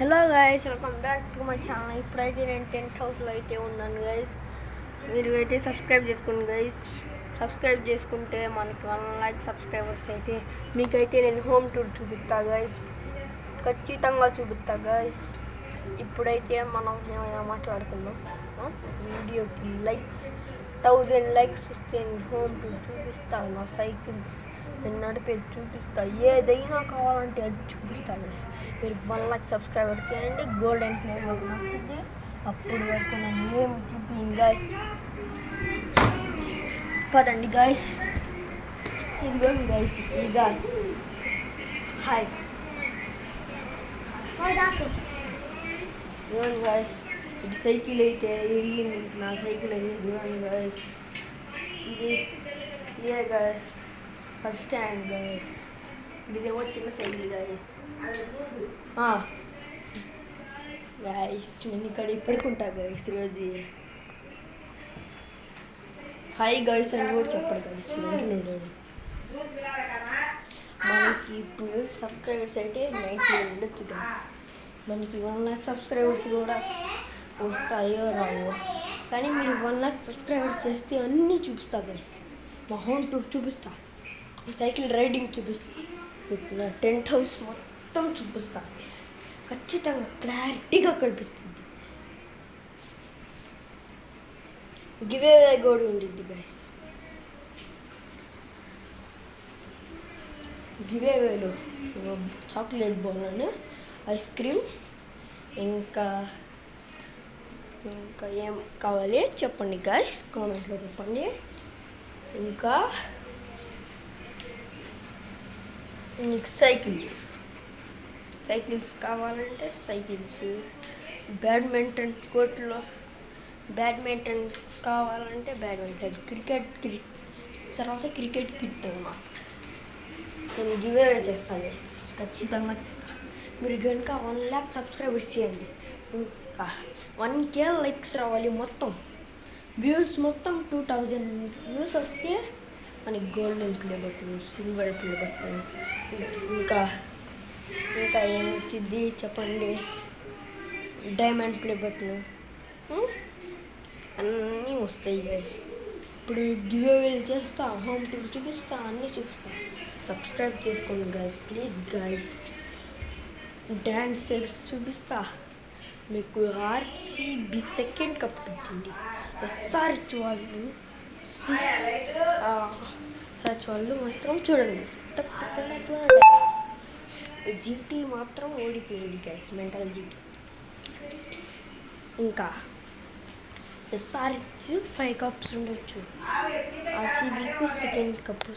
Hello guys, welcome back to my channel. ఇప్పుడైతే నేను tent హౌస్లో అయితే ఉన్నాను గైస్. మీరు అయితే సబ్స్క్రైబ్ చేసుకోండి గైస్. సబ్స్క్రైబ్ చేసుకుంటే మనకి 1 లైక్ సబ్స్క్రైబర్స్ అయితే మీకైతే నేను హోమ్ టూర్ చూపిస్తా గైస్. ఖచ్చితంగా చూపిస్తా గైస్. ఇప్పుడైతే మనం ఏమైనా మాట్లాడుకుందాం. వీడియోకి 1000 లైక్స్ వస్తే నేను హోమ్ టూర్ చూపిస్తా. నా సైకిల్స్ నేను నడిపేది చూపిస్తా. ఏదైనా కావాలంటే అది చూపిస్తా గైస్. మీరు 1 లైక్ సబ్స్క్రైబర్ చేయండి. గోల్డెన్ ప్లే వచ్చింది. అప్పుడు వరకు నేను ఏం చూపించాను గైస్. పదండి గైస్. ఇదిగోండి గైస్, పిజ్జాస్. హాయ్ ఇదిగోండి గైస్. ఇది సైకిల్ అయితే ఇరిగింది. నా సైకిల్ అయితే చూడండి గైస్. ఇదే గైస్ ఫస్ట్ స్టాండ్ గైస్. ఇదేమో చిన్న సైకిల్ గైస్. గైస్ నేను ఇక్కడ ఇప్పటికుంటా గైస్. రోజు హాయ్ గైస్ అని కూడా చెప్పండి గైస్. మనకి ఇప్పుడు సబ్స్క్రైబర్స్ అయితే 90 ఉండొచ్చు గైస్. మనకి 1 లైక్ సబ్స్క్రైబర్స్ కూడా వస్తాయో రావో, కానీ మీరు 1 లైక్ సబ్స్క్రైబర్స్ చేస్తే అన్నీ చూపిస్తా గైస్. మా హోమ్ టూర్ చూపిస్తా, సైకిల్ రైడింగ్ చూపిస్తా, నా టెంట్ హౌస్ మొత్తం చూపిస్తా గైస్. ఖచ్చితంగా క్లారిటీగా కనిపిస్తుంది గైస్. గివ్ అవే కూడా ఉండిద్ది గైస్. గివ్ అవేలో చాక్లెట్ బౌల్, ఐస్ క్రీమ్, ఇంకా ఏం కావాలి చెప్పండి గైస్, కామెంట్లో చెప్పండి. ఇంకా సైకిల్స్ కావాలంటే సైకిల్స్, బ్యాడ్మింటన్ కోర్టులో బ్యాడ్మింటన్ కావాలంటే బ్యాడ్మింటన్, తర్వాత క్రికెట్ కిట్ అన్నమాట. నేను గివ్ అవే చేస్తాను గైస్. ఖచ్చితంగా చేస్తాను. మీరు కనుక 1 లైక్ సబ్స్క్రైబర్స్ చేయండి. ఇంకా 1K లైక్స్ రావాలి. మొత్తం వ్యూస్ మొత్తం 2000 వ్యూస్ వస్తే మనకి golden play button, silver play button, ఇంకా ఏమొచ్చింది చెప్పండి, డైమండ్ ప్లే బటన్ అన్నీ వస్తాయి గైస్. ఇప్పుడు గివ్ అవేలు చేస్తా, హోమ్ టూర్ చూపిస్తా, అన్నీ చూపిస్తా. సబ్స్క్రైబ్ చేసుకోండి గైస్ ప్లీజ్ గైస్. డ్యాన్స్ చూపిస్తా. మీకు ఆర్సీబీ సెకండ్ కప్ వచ్చింది. ఎస్ఆర్హెచ్ వాళ్ళు మాత్రం చూడండి. జీటీ మాత్రం ఓడిపోయింది గైస్, మెంటల్ జీటీ. ఇంకా ఎస్ఆర్హెచ్ 5 కప్స్ ఉండొచ్చు, ఆర్సీబీకి సెకండ్ కప్.